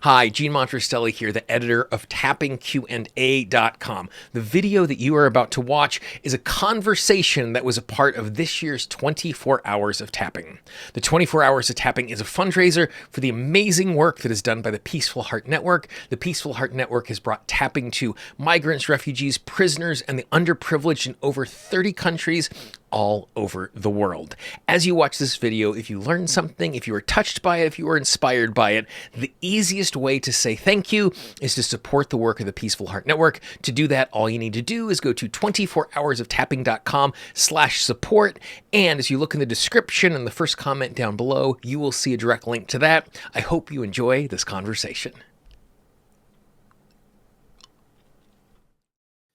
Hi, Gene Monterastelli here, the editor of tappingqa.com. The video that you are about to watch is a conversation that was a part of this year's 24 Hours of Tapping. The 24 Hours of Tapping is a fundraiser for the amazing work that is done by the Peaceful Heart Network. The Peaceful Heart Network has brought tapping to migrants, refugees, prisoners, and the underprivileged in over 30 countries all over the world. As you watch this video, if you learned something, if you were touched by it, if you were inspired by it, the easiest way to say thank you is to support the work of the Peaceful Heart Network. To do that, all you need to do is go to 24hoursoftapping.com/support. And as you look in the description and the first comment down below, you will see a direct link to that. I hope you enjoy this conversation.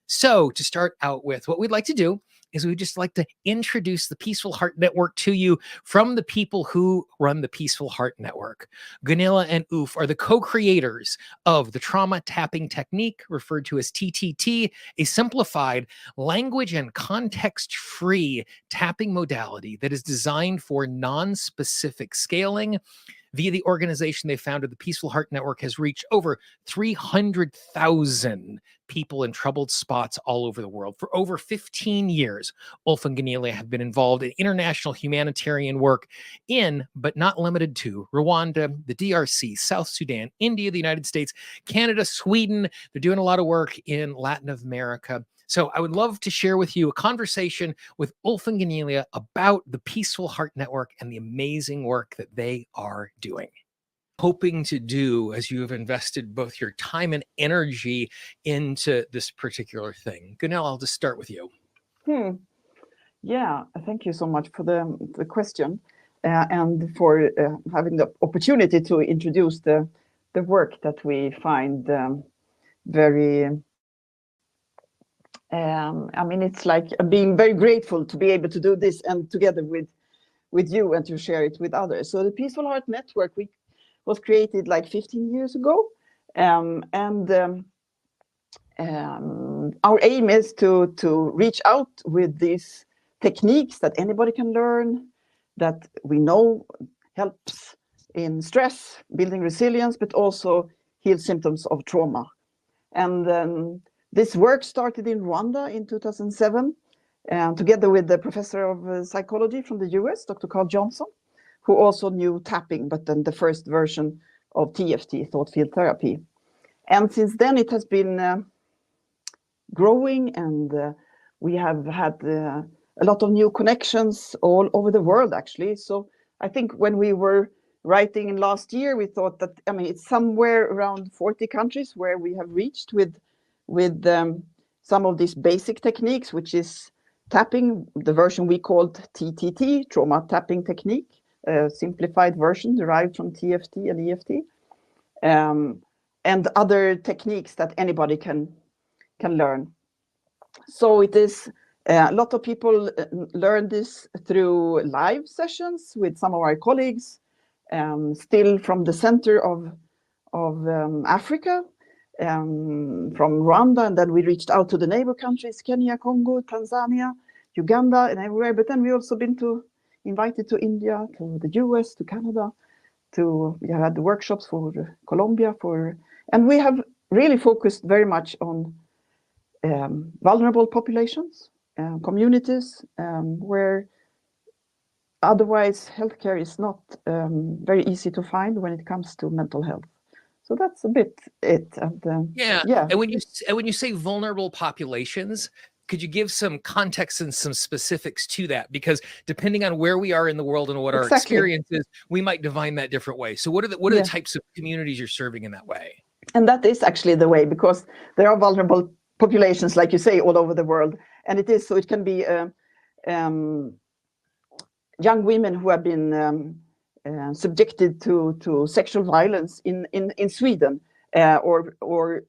So to start out with, what we'd like to do is we'd just like to introduce the Peaceful Heart Network to you from the people who run the Peaceful Heart Network. Gunilla and Ulf are the co-creators of the trauma tapping technique, referred to as TTT, a simplified language and context-free tapping modality that is designed for non-specific scaling. Via the organization they founded, the Peaceful Heart Network has reached over 300,000 people in troubled spots all over the world. For over 15 years, Ulf and Gunilla have been involved in international humanitarian work in, but not limited to, Rwanda, the DRC, South Sudan, India, the United States, Canada, Sweden. They're doing a lot of work in Latin America. So I would love to share with you a conversation with Ulf and Gunilla about the Peaceful Heart Network and the amazing work that they are doing. Hoping to do as you have invested both your time and energy into this particular thing. Gunilla, I'll just start with you. Yeah, thank you so much for the question and for having the opportunity to introduce the work that we find very I mean, it's like being very grateful to be able to do this and together with you and to share it with others. So the Peaceful Heart Network was created like 15 years ago. Our aim is to reach out with these techniques that anybody can learn, that we know helps in stress, building resilience, but also heal symptoms of trauma. And this work started in Rwanda in 2007, together with the professor of psychology from the US, Dr. Carl Johnson, who also knew tapping, but then the first version of TFT, thought field therapy. And since then it has been growing, and we have had a lot of new connections all over the world, actually. So I think when we were writing in last year, we thought that, I mean, it's somewhere around 40 countries where we have reached with some of these basic techniques, which is tapping, the version we called TTT, trauma tapping technique, a simplified version derived from TFT and EFT, and other techniques that anybody can learn. So it is a lot of people learn this through live sessions with some of our colleagues, still from the center of Africa, from Rwanda, and then we reached out to the neighbor countries, Kenya, Congo, Tanzania, Uganda, and everywhere. But then we also been invited to India, to the US, to Canada, we had the workshops for Colombia, and we have really focused very much on vulnerable populations, communities where otherwise healthcare is not very easy to find when it comes to mental health. So that's a bit it. And, yeah. And when you say vulnerable populations, could you give some context and some specifics to that? Because depending on where we are in the world and what our experience is, we might define that different ways. So what are the types of communities you're serving in that way? And that is actually the way, because there are vulnerable populations, like you say, all over the world. And it is, so it can be young women who have been subjected to sexual violence in Sweden, or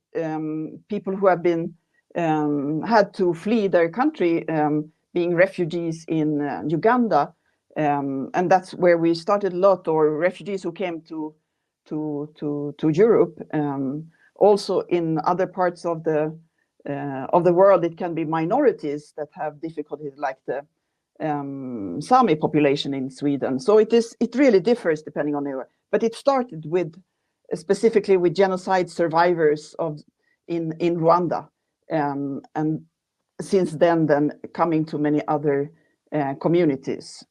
people who have been had to flee their country, being refugees in Uganda, and that's where we started a lot, or refugees who came to Europe. Also in other parts of the world, it can be minorities that have difficulties, like the Sami population in Sweden. So it really differs depending on the, but it started with specifically with genocide survivors in Rwanda, and since then coming to many other communities,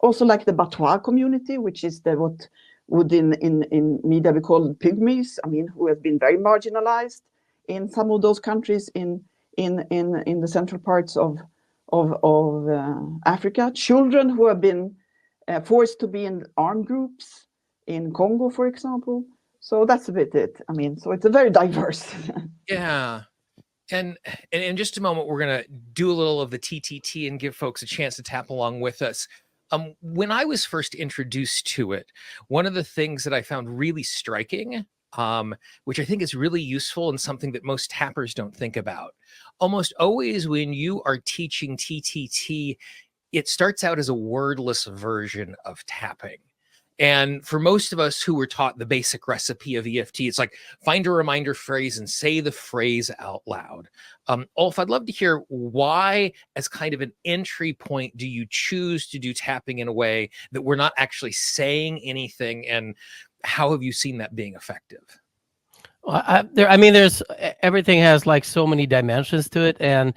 also like the Batwa community, which is what would in media be called pygmies. I mean, who have been very marginalized in some of those countries in the central parts of Africa. Children who have been forced to be in armed groups in Congo, for example. So that's a bit it. I mean, so it's a very diverse. Yeah. And in just a moment, we're going to do a little of the TTT and give folks a chance to tap along with us. When I was first introduced to it, one of the things that I found really striking, which I think is really useful and something that most tappers don't think about, almost always when you are teaching TTT, it starts out as a wordless version of tapping. And for most of us who were taught the basic recipe of EFT, it's like find a reminder phrase and say the phrase out loud. Ulf, I'd love to hear why, as kind of an entry point, do you choose to do tapping in a way that we're not actually saying anything, and how have you seen that being effective? Well, there's everything has like so many dimensions to it, and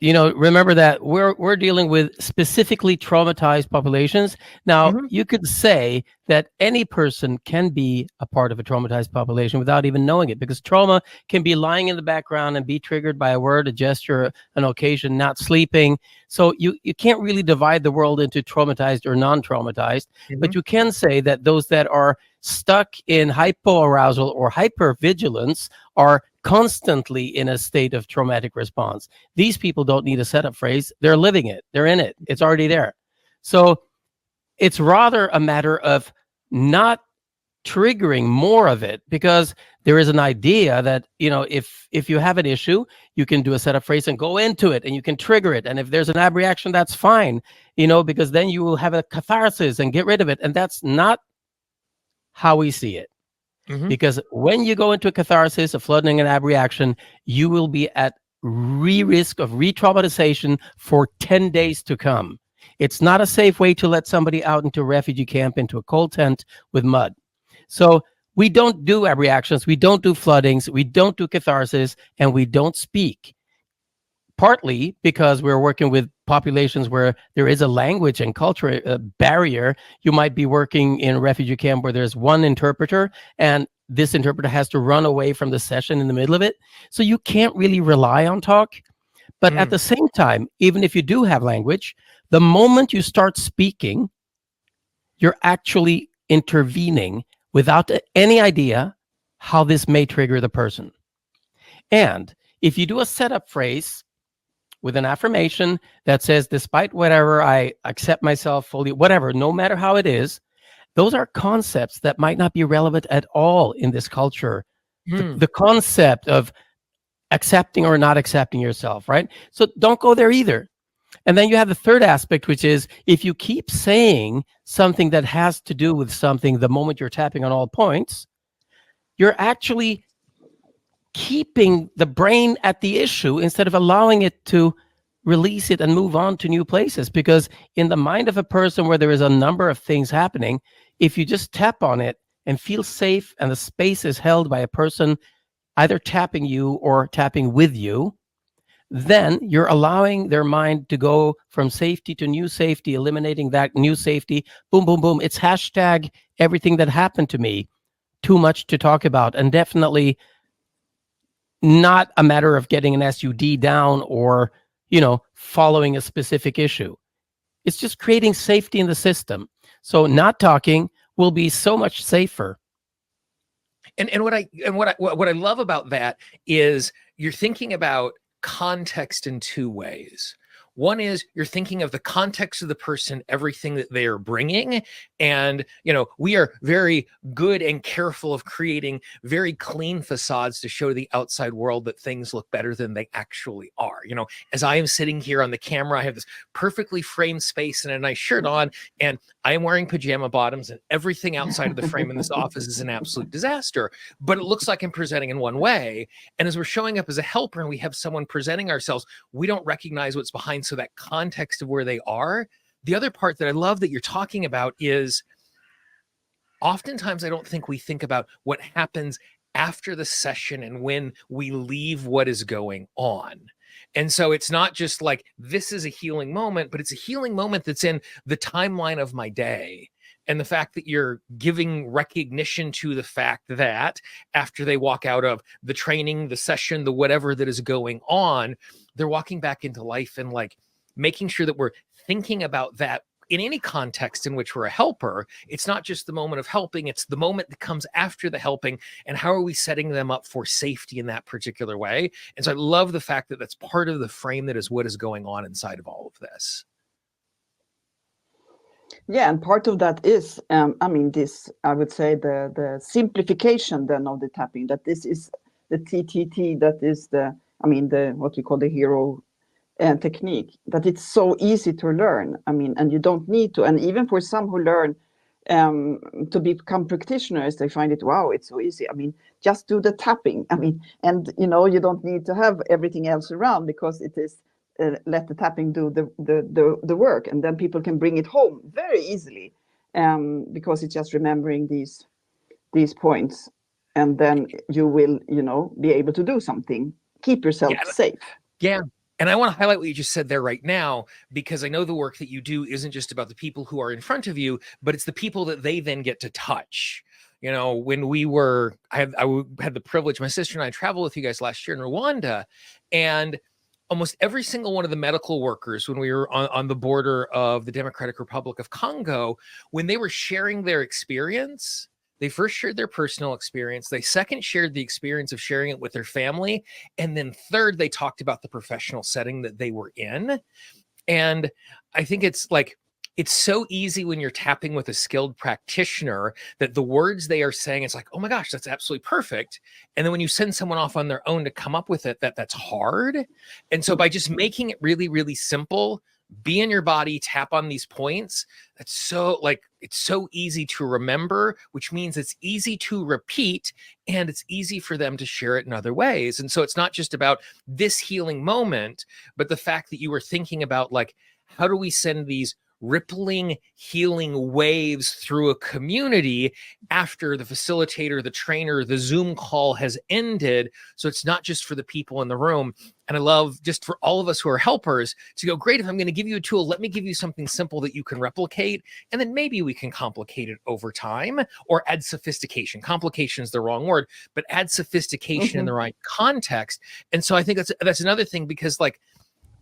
remember that we're dealing with specifically traumatized populations. Now, you could say that any person can be a part of a traumatized population without even knowing it, because trauma can be lying in the background and be triggered by a word, a gesture, an occasion, not sleeping. So you can't really divide the world into traumatized or non-traumatized, but you can say that those that are stuck in hypoarousal or hypervigilance are constantly in a state of traumatic response. These people don't need a setup phrase. They're living it. They're in it. It's already there. So it's rather a matter of not triggering more of it, because there is an idea that, if you have an issue, you can do a setup phrase and go into it and you can trigger it. And if there's an abreaction, that's fine, because then you will have a catharsis and get rid of it. And that's not how we see it. Because when you go into a catharsis, a flooding, and abreaction, you will be at risk of re-traumatization for 10 days to come. It's not a safe way to let somebody out into a refugee camp, into a cold tent with mud. So we don't do abreactions, we don't do floodings, we don't do catharsis, and we don't speak. Partly because we're working with populations where there is a language and culture barrier. You might be working in a refugee camp where there's one interpreter, and this interpreter has to run away from the session in the middle of it. So you can't really rely on talk. But at the same time, even if you do have language, the moment you start speaking, you're actually intervening without any idea how this may trigger the person. And if you do a setup phrase with an affirmation that says, despite whatever, I accept myself fully, whatever, no matter how it is, those are concepts that might not be relevant at all in this culture. The concept of accepting or not accepting yourself, right? So don't go there either. And then you have the third aspect, which is if you keep saying something that has to do with something the moment you're tapping on all points, you're actually keeping the brain at the issue instead of allowing it to release it and move on to new places. Because in the mind of a person where there is a number of things happening, if you just tap on it and feel safe and the space is held by a person either tapping you or tapping with you, then you're allowing their mind to go from safety to new safety, eliminating that new safety. Boom, boom, boom. It's hashtag everything that happened to me. Too much to talk about, and definitely not a matter of getting an SUD down or, following a specific issue. It's just creating safety in the system. So not talking will be so much safer. And what I love about that is you're thinking about context in two ways. One is you're thinking of the context of the person, everything that they are bringing. And, we are very good and careful of creating very clean facades to show the outside world that things look better than they actually are. As I am sitting here on the camera, I have this perfectly framed space and a nice shirt on, and I am wearing pajama bottoms, and everything outside of the frame in this office is an absolute disaster. But it looks like I'm presenting in one way. And as we're showing up as a helper and we have someone presenting ourselves, we don't recognize what's behind. So that context of where they are. The other part that I love that you're talking about is oftentimes I don't think we think about what happens after the session and when we leave what is going on. And so it's not just like, this is a healing moment, but it's a healing moment that's in the timeline of my day. And the fact that you're giving recognition to the fact that after they walk out of the training, the session, the whatever that is going on, they're walking back into life, and like making sure that we're thinking about that in any context in which we're a helper. It's not just the moment of helping, it's the moment that comes after the helping, and how are we setting them up for safety in that particular way. And so I love the fact that that's part of the frame that is what is going on inside of all of this. Yeah, and part of that is, I mean, this, I would say the simplification then of the tapping, that this is the TTT, that is the, I mean, the, what we call the hero technique, that it's so easy to learn. I mean, and you don't need to, and even for some who learn to become practitioners, they find it, wow, it's so easy. I mean, just do the tapping. I mean, and you know, you don't need to have everything else around, because it is let the tapping do the work, and then people can bring it home very easily, because it's just remembering these points, and then you will, you know, be able to do something, keep yourself safe. Yeah. And I want to highlight what you just said there right now, because I know the work that you do isn't just about the people who are in front of you, but it's the people that they then get to touch. You know, when we were, I had the privilege, my sister and I traveled with you guys last year in Rwanda, and almost every single one of the medical workers, when we were on the border of the Democratic Republic of Congo, when they were sharing their experience, they first shared their personal experience. They second shared the experience of sharing it with their family. And then third, they talked about the professional setting that they were in. And I think it's like, it's so easy when you're tapping with a skilled practitioner that the words they are saying, it's like, oh my gosh, that's absolutely perfect. And then when you send someone off on their own to come up with it, that's hard. And so by just making it really, really simple, be in your body, tap on these points, that's so like, it's so easy to remember, which means it's easy to repeat, and it's easy for them to share it in other ways. And so it's not just about this healing moment, but the fact that you were thinking about, like, how do we send these rippling, healing waves through a community after the facilitator, the trainer, the Zoom call has ended. So it's not just for the people in the room. And I love, just for all of us who are helpers, to go, great, if I'm going to give you a tool, let me give you something simple that you can replicate. And then maybe we can complicate it over time, or add sophistication. Complication is the wrong word, but add sophistication in the right context. And so I think that's another thing, because, like,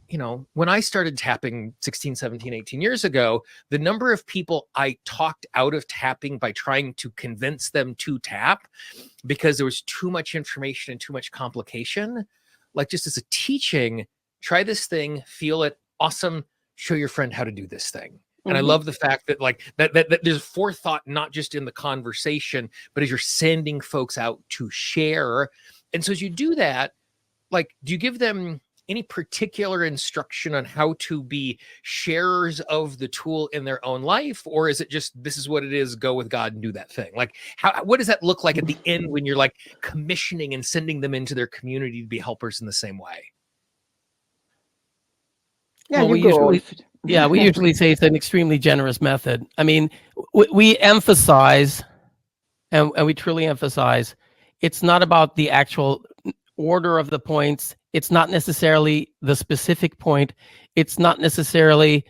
you know, when I started tapping 16, 17, 18 years ago, the number of people I talked out of tapping by trying to convince them to tap because there was too much information and too much complication, like, just as a teaching, try this thing, feel it, awesome, show your friend how to do this thing. And I love the fact that, like, that there's forethought, not just in the conversation, but as you're sending folks out to share. And so as you do that, like, do you give them any particular instruction on how to be sharers of the tool in their own life? Or is it just, this is what it is, go with God and do that thing? Like, what does that look like at the end when you're, like, commissioning and sending them into their community to be helpers in the same way? Yeah, well, we usually say it's an extremely generous method. I mean, we emphasize, and we truly emphasize, it's not about the actual order of the points. It's not necessarily the specific point. It's not necessarily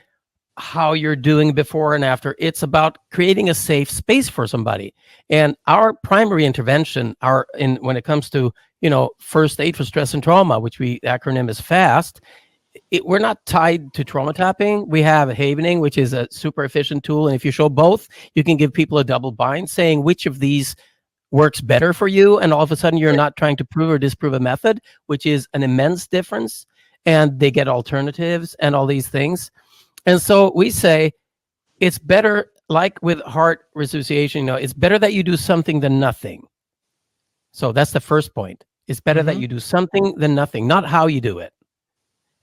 how you're doing before and after. It's about creating a safe space for somebody. And our primary intervention, when it comes to, you know, first aid for stress and trauma, which the acronym is FAST, we're not tied to trauma tapping. We have Havening, which is a super efficient tool. And if you show both, you can give people a double bind saying which of these works better for you, and all of a sudden you're not trying to prove or disprove a method, which is an immense difference, and they get alternatives and all these things. And so we say it's better, like with heart resuscitation, you know, it's better that you do something than nothing. So that's the first point. It's better that you do something than nothing, not how you do it.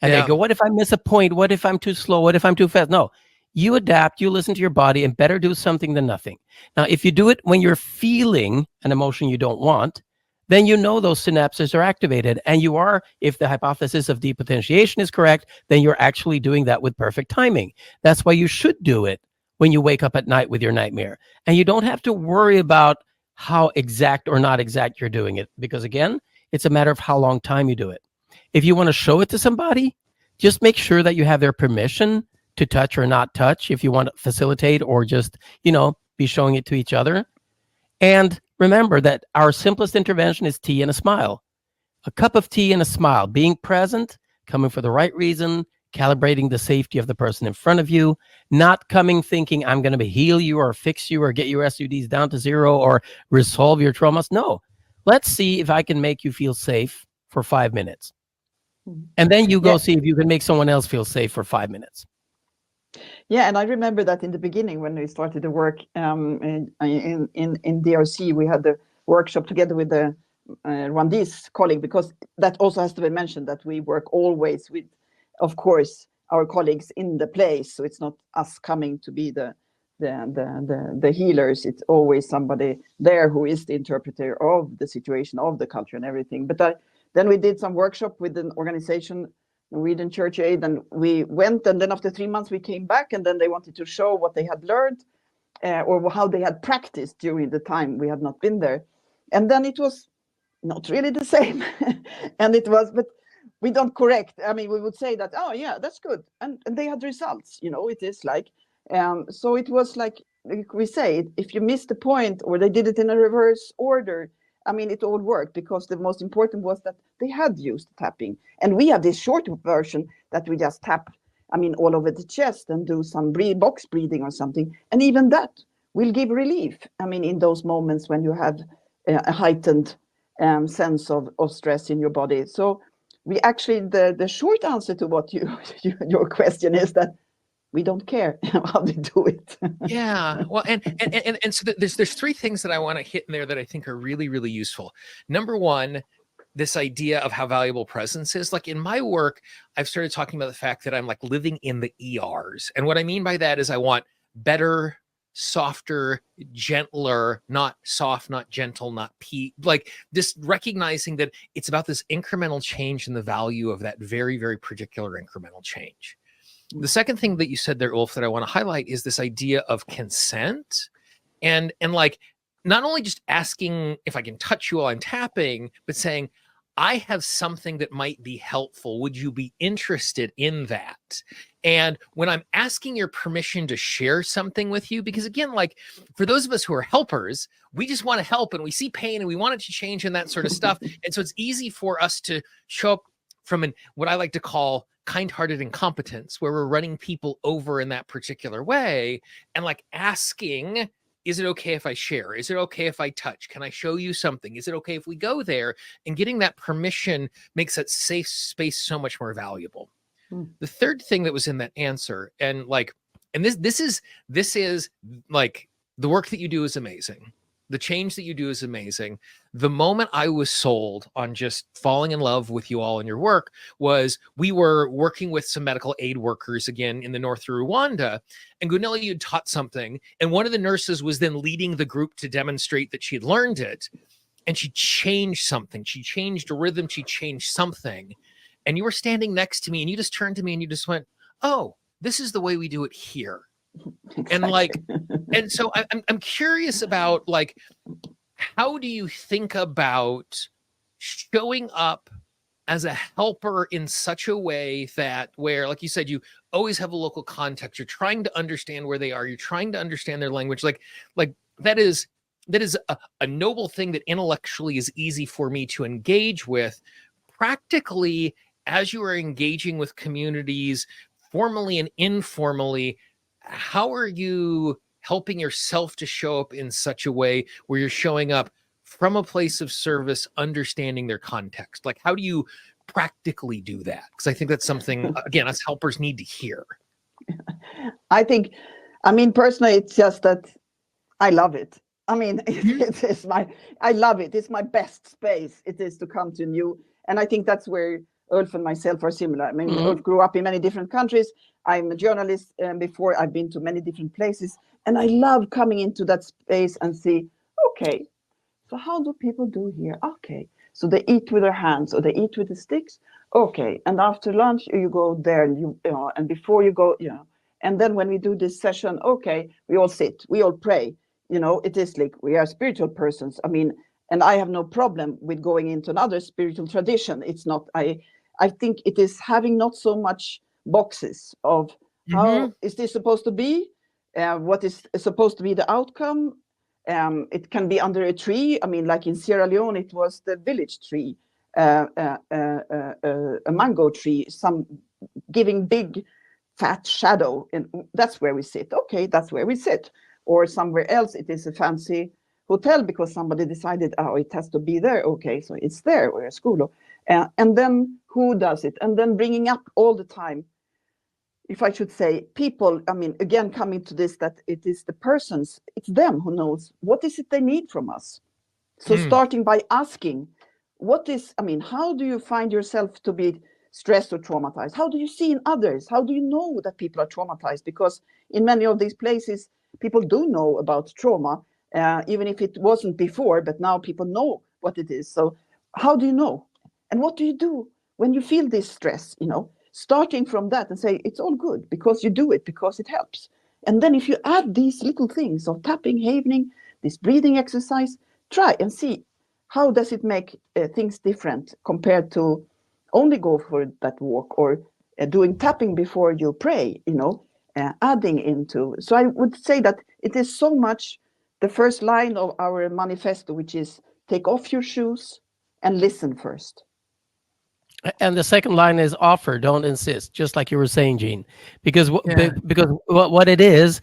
And they go, what if I miss a point? What if I'm too slow? What if I'm too fast? No. You adapt, you listen to your body, and better do something than nothing. Now, if you do it when you're feeling an emotion you don't want, then you know those synapses are activated. And you are, if the hypothesis of depotentiation is correct, then you're actually doing that with perfect timing. That's why you should do it when you wake up at night with your nightmare. And you don't have to worry about how exact or not exact you're doing it, because again, it's a matter of how long time you do it. If you want to show it to somebody, just make sure that you have their permission to touch or not touch, if you want to facilitate or just, be showing it to each other. And remember that our simplest intervention is tea and a smile. A cup of tea and a smile, being present, coming for the right reason, calibrating the safety of the person in front of you, not coming thinking I'm going to heal you or fix you or get your SUDs down to zero or resolve your traumas. No, let's see if I can make you feel safe for 5 minutes. And then you go see if you can make someone else feel safe for 5 minutes. Yeah, and I remember that in the beginning when we started the work in DRC, we had the workshop together with the Rwandese colleague, because that also has to be mentioned, that we work always with, of course, our colleagues in the place. So it's not us coming to be the healers. It's always somebody there who is the interpreter of the situation, of the culture and everything. But then we did some workshop with an organization, Norwegian Church Aid, and we went, and then after 3 months we came back, and then they wanted to show what they had learned or how they had practiced during the time we had not been there. And then it was not really the same. And it was, but we don't correct. I mean, we would say that, oh yeah, that's good. And they had results, it is like, so it was like we say, if you missed the point or they did it in a reverse order, I mean, it all worked, because the most important was that they had used tapping. And we have this short version that we just tap, all over the chest and do some box breathing or something. And even that will give relief. In those moments when you have a heightened sense of stress in your body. So we actually, the short answer to what your question is that we don't care how they do it. Yeah, well, and so there's three things that I want to hit in there that I think are really, really useful. Number one, this idea of how valuable presence is. Like in my work, I've started talking about the fact that I'm like living in the ERs, and what I mean by that is I want better, softer, gentler, not soft, not gentle, not like this, recognizing that it's about this incremental change and the value of that very, very particular incremental change. The second thing that you said there, Ulf, that I want to highlight is this idea of consent, and like not only just asking if I can touch you while I'm tapping, but saying, I have something that might be helpful. Would you be interested in that? And when I'm asking your permission to share something with you, because again, like for those of us who are helpers, we just want to help and we see pain and we want it to change and that sort of stuff. And so it's easy for us to show up from what I like to call kind-hearted incompetence, where we're running people over in that particular way and like asking, is it okay if I share? Is it okay if I touch? Can I show you something? Is it okay if we go there? And getting that permission makes that safe space so much more valuable. The third thing that was in that answer, and this is like the work that you do is amazing. The change that you do is amazing. The moment I was sold on just falling in love with you all and your work was we were working with some medical aid workers again in the north of Rwanda, and Gunilla, you had taught something, and one of the nurses was then leading the group to demonstrate that she had learned it, and she changed something. She changed a rhythm. She changed something. And you were standing next to me, and you just turned to me and you just went, oh, this is the way we do it here. Exactly. And so I'm curious about like, how do you think about showing up as a helper in such a way that where, like you said, you always have a local context, you're trying to understand where they are, you're trying to understand their language, like that is a noble thing that intellectually is easy for me to engage with. Practically, as you are engaging with communities formally and informally, how are you helping yourself to show up in such a way where you're showing up from a place of service, understanding their context? Like, how do you practically do that? Because I think that's something, again, us helpers need to hear. I mean, personally, it's just that I love it. I mean, I love it. It's my best space. It is to come to new. And I think that's where Ulf and myself are similar. I mean, Ulf grew up in many different countries. I'm a journalist before. I've been to many different places. And I love coming into that space and see, okay, so how do people do here? Okay, so they eat with their hands or they eat with the sticks. Okay, and after lunch, you go there and and before you go, And then when we do this session, okay, we all sit, we all pray. It is like we are spiritual persons. I mean, and I have no problem with going into another spiritual tradition. It's not, I think it is having not so much boxes of how is this supposed to be? What is supposed to be the outcome? It can be under a tree. I mean, like in Sierra Leone, it was the village tree, a mango tree, some giving big fat shadow, and that's where we sit. Okay, that's where we sit. Or somewhere else, it is a fancy hotel because somebody decided, oh, it has to be there. Okay, so it's there, or a school. And then who does it? And then bringing up all the time, if I should say, people, I mean, again, coming to this, that it is the persons, it's them who knows what is it they need from us. So starting by asking, how do you find yourself to be stressed or traumatized? How do you see in others? How do you know that people are traumatized? Because in many of these places, people do know about trauma, even if it wasn't before, but now people know what it is. So how do you know? And what do you do when you feel this stress, starting from that and say, it's all good because you do it, because it helps. And then if you add these little things of tapping, havening, this breathing exercise, try and see how does it make things different compared to only go for that walk or doing tapping before you pray, adding into. So I would say that it is so much the first line of our manifesto, which is take off your shoes and listen first. And the second line is offer, don't insist, just like you were saying, Jean. Because what it is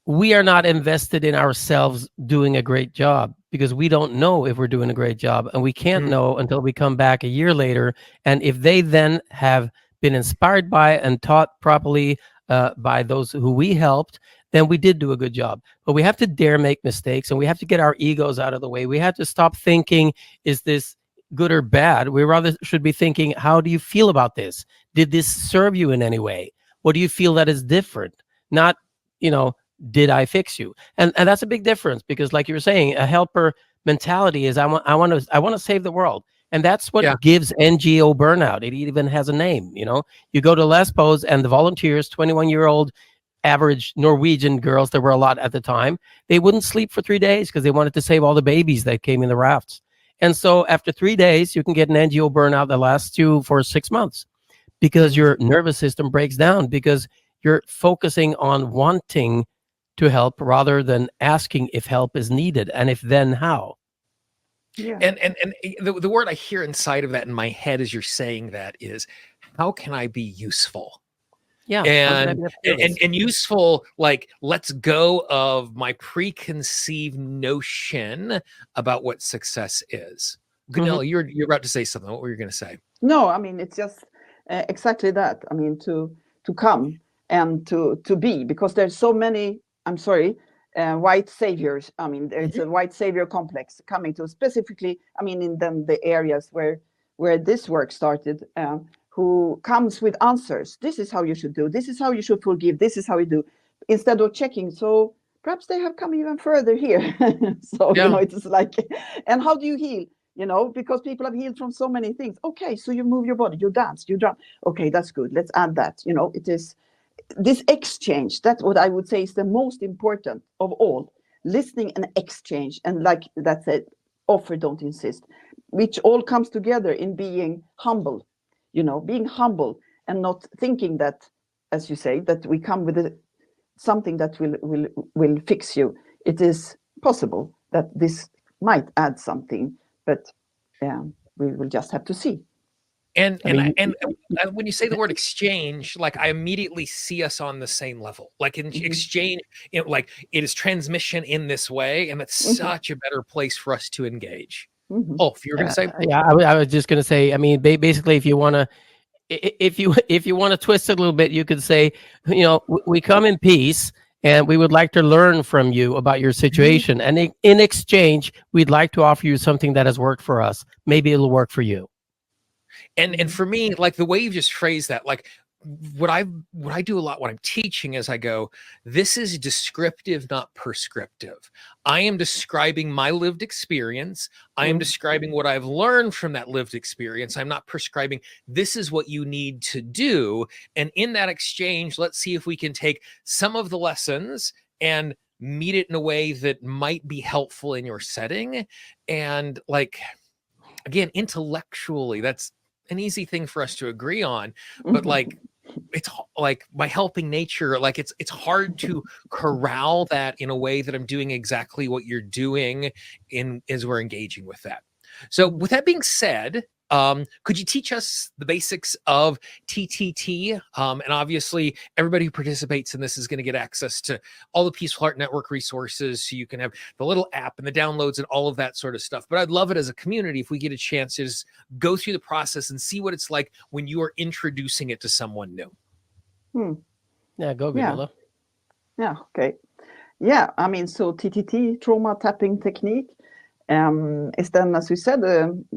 we are not invested in ourselves doing a great job, because we don't know if we're doing a great job, and we can't know until we come back a year later. And if they then have been inspired by and taught properly by those who we helped, then we did do a good job. But we have to dare make mistakes, and we have to get our egos out of the way. We have to stop thinking, is this good or bad? We rather should be thinking, how do you feel about this? Did this serve you in any way? What do you feel that is different? Not, did I fix you? And that's a big difference, because like you were saying, a helper mentality is I want to save the world. And that's what gives NGO burnout. It even has a name. You go to Lesbos, and the volunteers, 21-year-old average Norwegian girls, there were a lot at the time, they wouldn't sleep for 3 days because they wanted to save all the babies that came in the rafts. And so after 3 days, you can get an NGO burnout that lasts you for 6 months, because your nervous system breaks down, because you're focusing on wanting to help rather than asking if help is needed, and if then how. Yeah. And the word I hear inside of that in my head as you're saying that is, how can I be useful? Yeah. And useful, like, let's go of my preconceived notion about what success is. Gunilla, you're about to say something. What were you going to say? No, I mean, it's just exactly that. I mean, to come and to be, because there's so many, I'm sorry, white saviors. I mean, there's a white savior complex coming to specifically, I mean, in the areas where this work started, who comes with answers. This is how you should do. This is how you should forgive. This is how you do. Instead of checking. So perhaps they have come even further here. So, it's like, and how do you heal? Because people have healed from so many things. Okay, so you move your body, you dance, you drum. Okay, that's good. Let's add that. It is this exchange. That's what I would say is the most important of all. Listening and exchange. And like that said, offer, don't insist, which all comes together in being humble. Being humble and not thinking that, as you say, that we come with something that will fix you. It is possible that this might add something, but we will just have to see. And when you say the word exchange, like, I immediately see us on the same level. Like, in exchange, like, it is transmission in this way, and that's such a better place for us to engage. Ulf, you were going to say? Yeah, I was just going to say, I mean, basically, if you want to twist it a little bit, you could say, we come in peace, and we would like to learn from you about your situation. And in exchange, we'd like to offer you something that has worked for us. Maybe it'll work for you. And for me, like, the way you just phrased that, like, what I do a lot when I'm teaching is I go, this is descriptive, not prescriptive. I am describing my lived experience. I am describing what I've learned from that lived experience. I'm not prescribing this is what you need to do. And in that exchange, let's see if we can take some of the lessons and meet it in a way that might be helpful in your setting. And like, again, intellectually, that's an easy thing for us to agree on, but like, it's like my helping nature, like it's hard to corral that in a way that I'm doing exactly what you're doing in as we're engaging with that. So with that being said, could you teach us the basics of TTT? And obviously everybody who participates in this is going to get access to all the Peaceful Heart Network resources. So you can have the little app and the downloads and all of that sort of stuff. But I'd love it as a community if we get a chance to just go through the process and see what it's like when you are introducing it to someone new. Yeah, go Gunilla. Yeah, okay. Yeah, I mean, so TTT, trauma tapping technique, is then, as we said,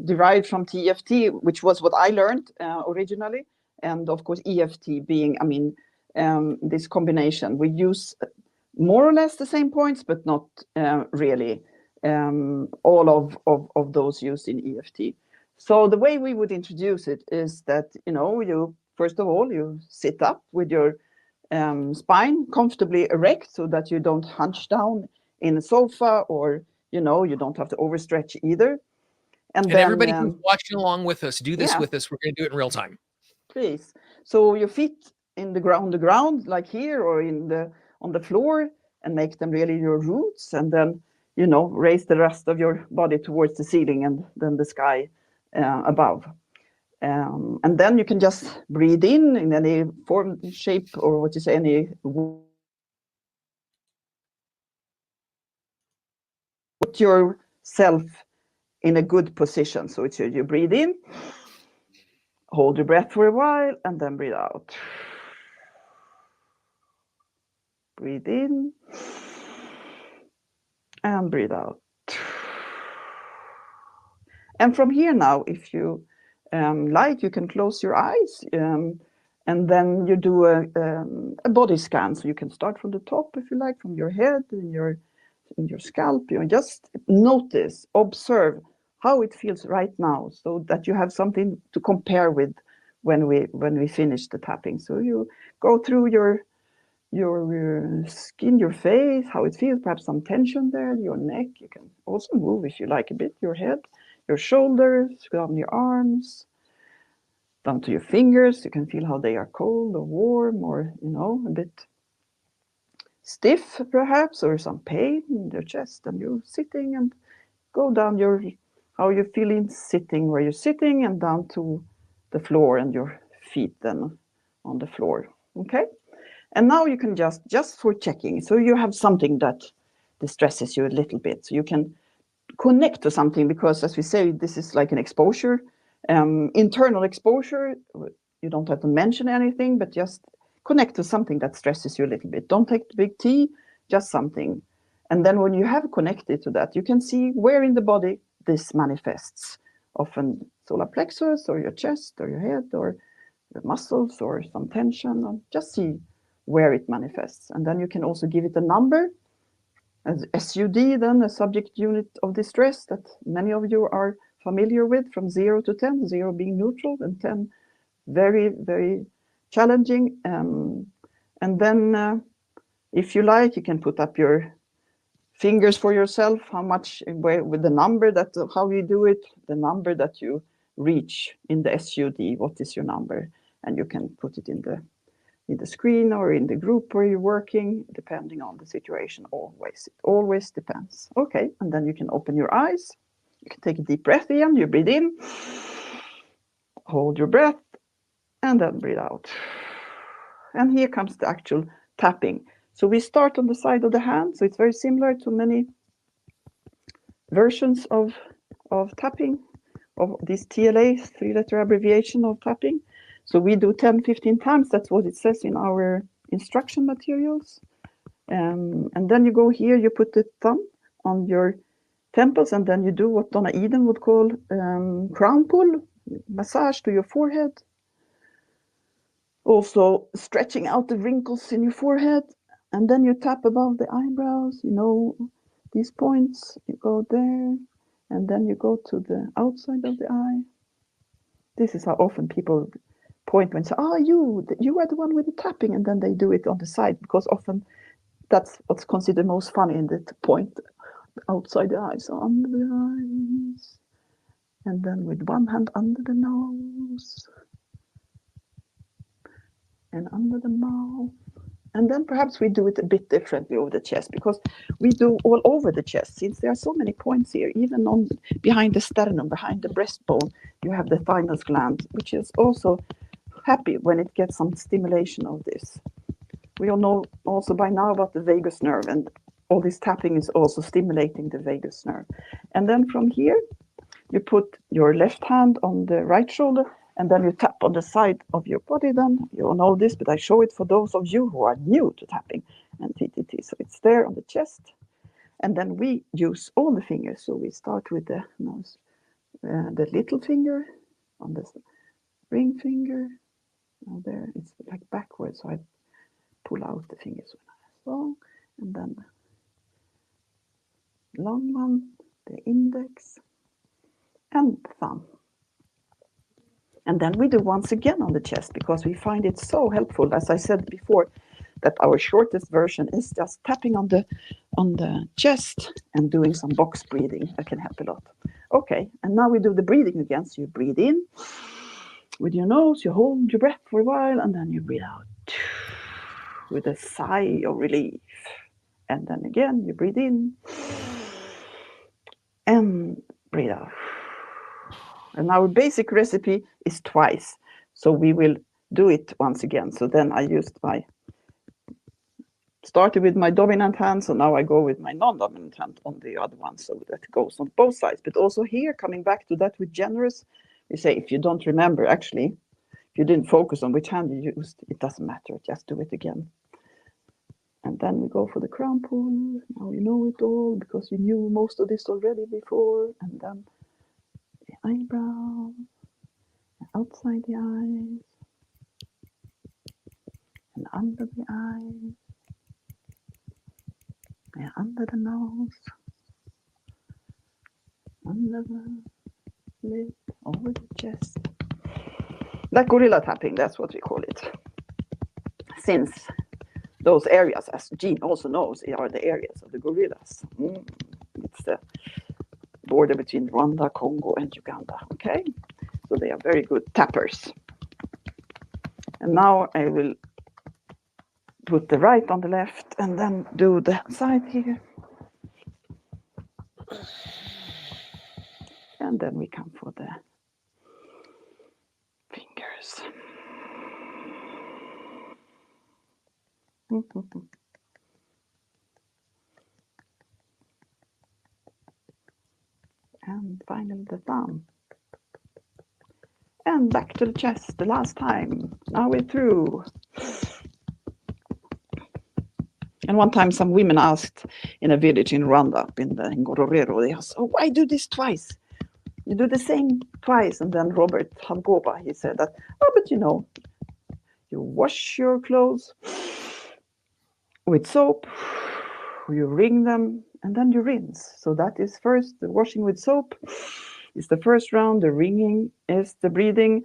derived from TFT, which was what I learned originally. And of course, EFT being, I mean, this combination. We use more or less the same points, but not really all of those used in EFT. So the way we would introduce it is that, you, first of all, you sit up with your spine comfortably erect so that you don't hunch down in a sofa, or you don't have to overstretch either. And then everybody who's watching along with us, do this with us. We're going to do it in real time. Please. So your feet in the ground, like here, or on the floor, and make them really your roots, and then raise the rest of your body towards the ceiling and then the sky above. And then you can just breathe in any form, shape, or what you say, any. Put yourself in a good position. So it's you breathe in, hold your breath for a while, and then breathe out. Breathe in and breathe out. And from here now, if you like, you can close your eyes, and then you do a body scan. So you can start from the top, if you like, from your head and your scalp. You just notice, observe how it feels right now, so that you have something to compare with when we finish the tapping. So you go through your skin, your face, how it feels, perhaps some tension there, your neck. You can also move, if you like, a bit, your head, your shoulders, down your arms, down to your fingers. You can feel how they are cold or warm, or a bit stiff perhaps, or some pain in your chest, and you're sitting, and go down how you're feeling sitting, where you're sitting, and down to the floor, and your feet then on the floor. Okay. And now you can just for checking, so you have something that distresses you a little bit, so you can connect to something, because as we say, this is like an exposure, internal exposure. You don't have to mention anything, but just connect to something that stresses you a little bit. Don't take the big T, just something. And then when you have connected to that, you can see where in the body this manifests. Often solar plexus, or your chest, or your head, or the muscles, or some tension, and just see where it manifests. And then you can also give it a number, as SUD, then a subject unit of distress that many of you are familiar with, from 0 to 10, 0 being neutral and 10 very, very challenging. And then if you like, you can put up your fingers for yourself, how much, with the number that, how you do it, the number that you reach in the SUD, what is your number? And you can put it in the screen or in the group where you're working, depending on the situation. It always depends. Okay, and then you can open your eyes. You can take a deep breath in. You breathe in, hold your breath, and then breathe out. And here comes the actual tapping. So we start on the side of the hand. So it's very similar to many versions of tapping, of this TLA, 3-letter abbreviation of tapping. So we do 10, 15 times. That's what it says in our instruction materials. And then you go here, you put the thumb on your temples, and then you do what Donna Eden would call crown pull, massage to your forehead. Also stretching out the wrinkles in your forehead, and then you tap above the eyebrows, these points, you go there, and then you go to the outside of the eye. This is how often people point when say, you are the one with the tapping, and then they do it on the side, because often that's what's considered most funny in the point outside the eyes, so under the eyes, and then with one hand under the nose and under the mouth. And then perhaps we do it a bit differently over the chest, because we do all over the chest, since there are so many points here, even behind the sternum, behind the breastbone, you have the thymus gland, which is also happy when it gets some stimulation of this. We all know also by now about the vagus nerve, and all this tapping is also stimulating the vagus nerve. And then from here, you put your left hand on the right shoulder, and then you tap on the side of your body. Then you all know this, but I show it for those of you who are new to tapping and TTT. So it's there on the chest. And then we use all the fingers. So we start with the nose, the little finger on the ring finger. Now there, it's like backwards. So I pull out the fingers when I long, and then the long one, the index, and thumb. And then we do once again on the chest, because we find it so helpful, as I said before, that our shortest version is just tapping on the chest and doing some box breathing. That can help a lot. Okay, and now we do the breathing again. So you breathe in with your nose, you hold your breath for a while, and then you breathe out with a sigh of relief. And then again, you breathe in and breathe out. And our basic recipe is twice. So we will do it once again. So then I started with my dominant hand, so now I go with my non-dominant hand on the other one. So that goes on both sides. But also here, coming back to that with generous, we say, if you don't remember, actually, if you didn't focus on which hand you used, it doesn't matter, just do it again. And then we go for the crown pull. Now you know it all, because you knew most of this already before. And then the eyebrow, outside the eyes, and under the eyes, and under the nose, under the lip, over the chest. Like gorilla tapping, that's what we call it. Since those areas, as Jean also knows, are the areas of the gorillas. It's the border between Rwanda, Congo, and Uganda. Okay, so they are very good tappers. And now I will put the right on the left, and then do the side here. And then we come for the fingers. And finally the thumb. And back to the chest the last time. Now we're through. And one time some women asked in a village in Rwanda, in Ngororero, they asked, why do this twice? You do the same twice. And then Robert Hagoba, he said that, but you wash your clothes with soap, you wring them, and then you rinse. So that is first, the washing with soap is the first round, the wringing is the breathing,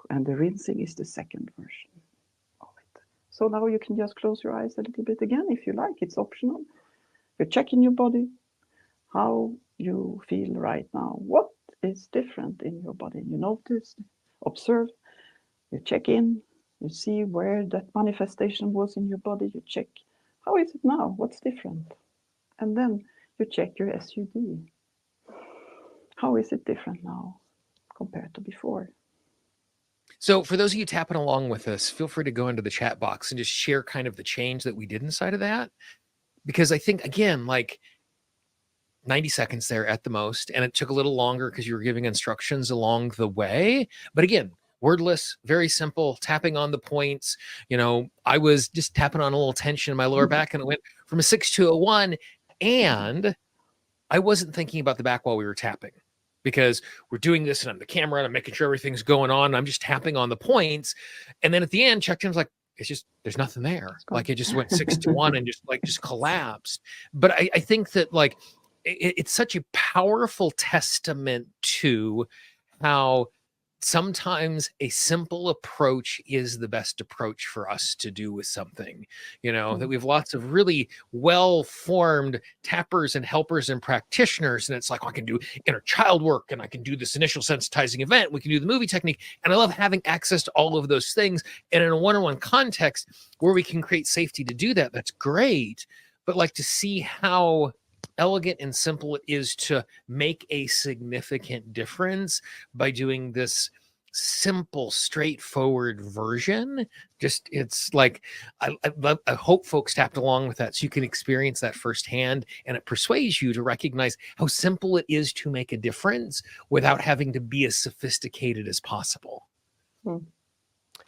and the rinsing is the second version of it. So now you can just close your eyes a little bit again if you like, it's optional. You're checking your body, how you feel right now. What is different in your body? You notice, observe, you check in, you see where that manifestation was in your body, you check, how is it now? What's different? And then you check your SUD. How is it different now compared to before? So for those of you tapping along with us, feel free to go into the chat box and just share kind of the change that we did inside of that. Because I think, again, like 90 seconds there at the most, and it took a little longer because you were giving instructions along the way. But again, wordless, very simple, tapping on the points. I was just tapping on a little tension in my lower back, and it went from a 6 to a 1. And I wasn't thinking about the back while we were tapping. because we're doing this and I'm the camera and I'm making sure everything's going on. And I'm just tapping on the points. And then at the end, check-in's like, it's just, there's nothing there. Like it just went 6-1 and just collapsed. But I think that like, it's such a powerful testament to how sometimes a simple approach is the best approach for us to do with something, that we have lots of really well-formed tappers and helpers and practitioners. And it's like, I can do inner child work and I can do this initial sensitizing event. We can do the movie technique. And I love having access to all of those things. And in a one-on-one context where we can create safety to do that, that's great. But like to see how elegant and simple it is to make a significant difference by doing this simple, straightforward version. Just, it's like, I hope folks tapped along with that so you can experience that firsthand, and it persuades you to recognize how simple it is to make a difference without having to be as sophisticated as possible.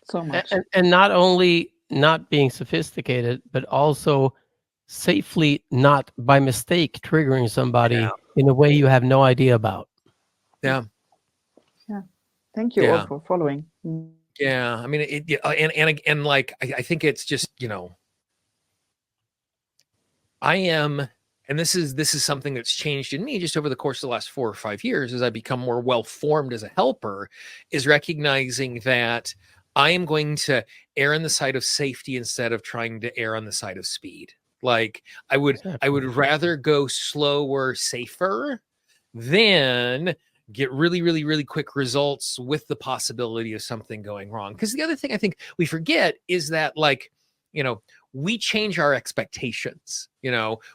So much. And not only not being sophisticated, but also safely, not by mistake triggering somebody in a way you have no idea about. Yeah. Thank you all for following. Yeah. I mean, and like, I think it's just, I am, and this is something that's changed in me just over the course of the last 4 or 5 years as I become more well-formed as a helper, is recognizing that I am going to err on the side of safety instead of trying to err on the side of speed. Like I would rather go slower, safer than get really, really, really quick results with the possibility of something going wrong. Because the other thing I think we forget is that, like, we change our expectations.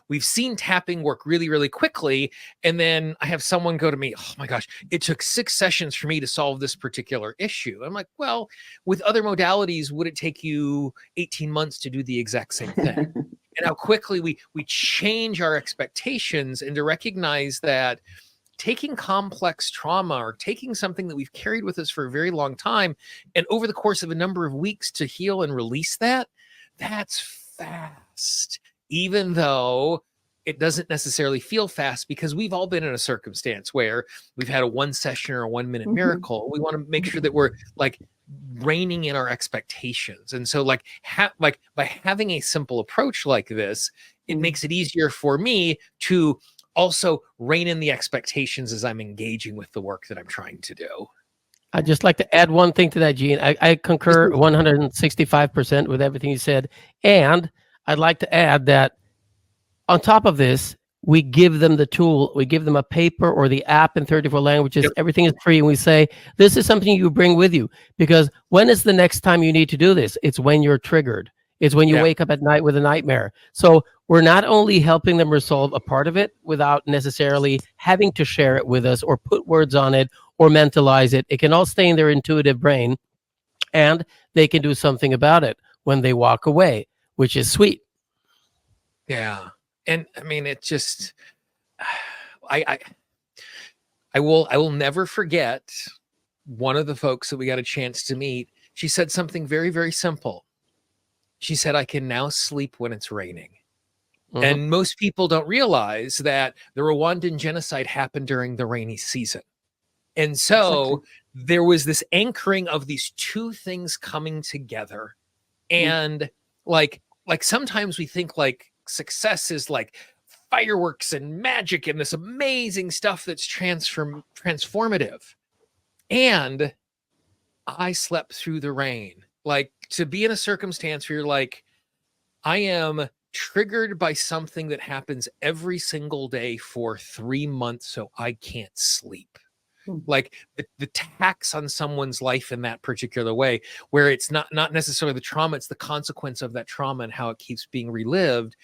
We've seen tapping work really, really quickly. And then I have someone go to me, oh my gosh, it took 6 sessions for me to solve this particular issue. I'm like, well, with other modalities, would it take you 18 months to do the exact same thing? And how quickly we change our expectations, and to recognize that taking complex trauma or taking something that we've carried with us for a very long time, and over the course of a number of weeks to heal and release that, that's fast, even though it doesn't necessarily feel fast, because we've all been in a circumstance where we've had a 1 session or a 1-minute miracle. We want to make sure that we're like reining in our expectations. And so like by having a simple approach like this, it makes it easier for me to also rein in the expectations as I'm engaging with the work that I'm trying to do. I'd just like to add one thing to that, Gene. I concur 165% with everything you said. And I'd like to add that on top of this, we give them the tool, we give them a paper or the app in 34 languages. Yep. Everything is free. And we say, this is something you bring with you, because when is the next time you need to do this? It's when you're triggered. It's when you wake up at night with a nightmare. So we're not only helping them resolve a part of it without necessarily having to share it with us or put words on it or mentalize it. It can all stay in their intuitive brain, and they can do something about it when they walk away, which is sweet. Yeah. And I mean, it just, I will never forget one of the folks that we got a chance to meet. She said something very, very simple. She said, I can now sleep when it's raining. And most people don't realize that the Rwandan genocide happened during the rainy season. And so there was this anchoring of these two things coming together. And like sometimes we think like success is like fireworks and magic and this amazing stuff that's transformative. And I slept through the rain. Like, to be in a circumstance where you're like, I am triggered by something that happens every single day for 3 months, so I can't sleep. Like the tax on someone's life in that particular way, where it's not necessarily the trauma, it's the consequence of that trauma and how it keeps being relived,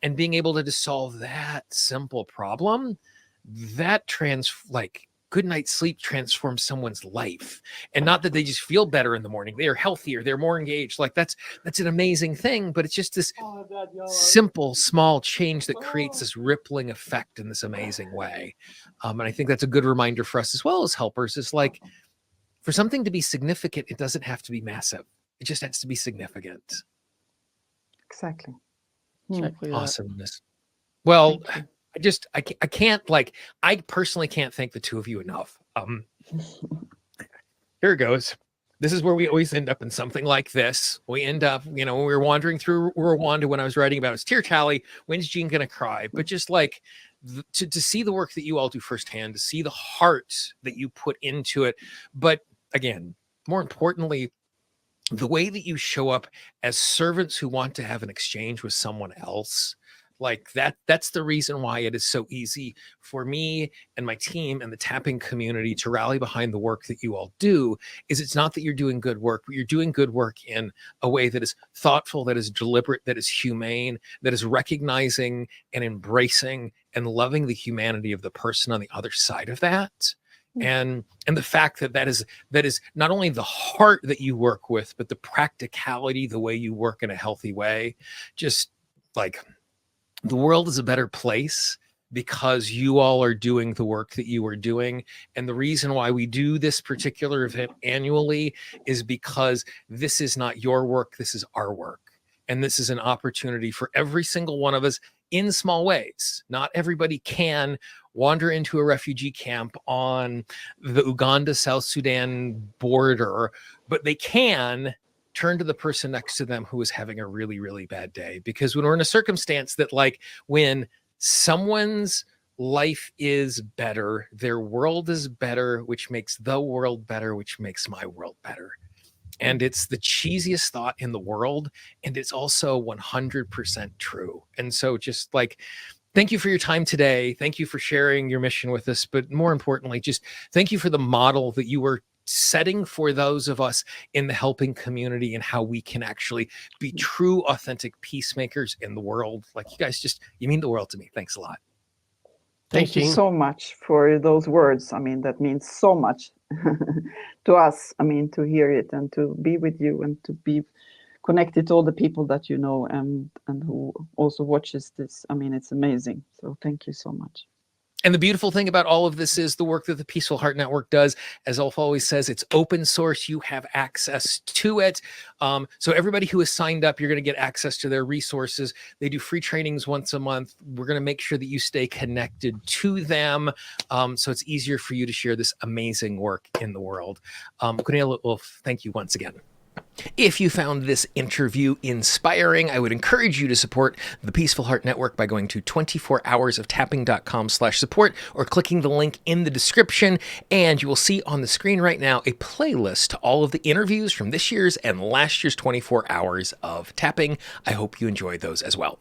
and being able to solve that simple problem, that good night's sleep transforms someone's life. And not that they just feel better in the morning, they are healthier, they're more engaged. Like that's an amazing thing, but it's just this simple, small change that creates this rippling effect in this amazing way. And I think that's a good reminder for us as well as helpers, is like, for something to be significant, it doesn't have to be massive. It just has to be significant. Exactly. Awesomeness. Well, I can't, like, I personally can't thank the two of you enough. Here it goes. This is where we always end up in something like this. We end up, when we were wandering through Rwanda, when I was writing about his tear tally, when's Jean gonna cry? But just like to see the work that you all do firsthand, to see the heart that you put into it. But again, more importantly, the way that you show up as servants who want to have an exchange with someone else, like that's the reason why it is so easy for me and my team and the tapping community to rally behind the work that you all do. Is it's not that you're doing good work, but you're doing good work in a way that is thoughtful, that is deliberate, that is humane, that is recognizing and embracing and loving the humanity of the person on the other side of that. And the fact that is not only the heart that you work with, but the practicality, the way you work in a healthy way. Just like, the world is a better place because you all are doing the work that you are doing. And the reason why we do this particular event annually is because this is not your work, this is our work. And this is an opportunity for every single one of us in small ways. Not everybody can wander into a refugee camp on the Uganda-South Sudan border, but they can turn to the person next to them who is having a really, really bad day. Because when we're in a circumstance that, like, when someone's life is better, their world is better, which makes the world better, which makes my world better. And it's the cheesiest thought in the world. And it's also 100% true. And so just like, thank you for your time today. Thank you for sharing your mission with us. But more importantly, just thank you for the model that you were setting for those of us in the helping community and how we can actually be true, authentic peacemakers in the world. Like, you guys you mean the world to me. Thanks a lot. Thank you so much for those words. I mean, that means so much to us. I mean, to hear it and to be with you and to be connected to all the people that you know and who also watches this. I mean, it's amazing. So thank you so much. And the beautiful thing about all of this is the work that the Peaceful Heart Network does. As Ulf always says, it's open source. You have access to it. So everybody who has signed up, you're going to get access to their resources. They do free trainings once a month. We're going to make sure that you stay connected to them. So it's easier for you to share this amazing work in the world. Gunilla and Ulf, thank you once again. If you found this interview inspiring, I would encourage you to support the Peaceful Heart Network by going to 24hoursoftapping.com/support or clicking the link in the description. And you will see on the screen right now a playlist to all of the interviews from this year's and last year's 24 Hours of Tapping. I hope you enjoyed those as well.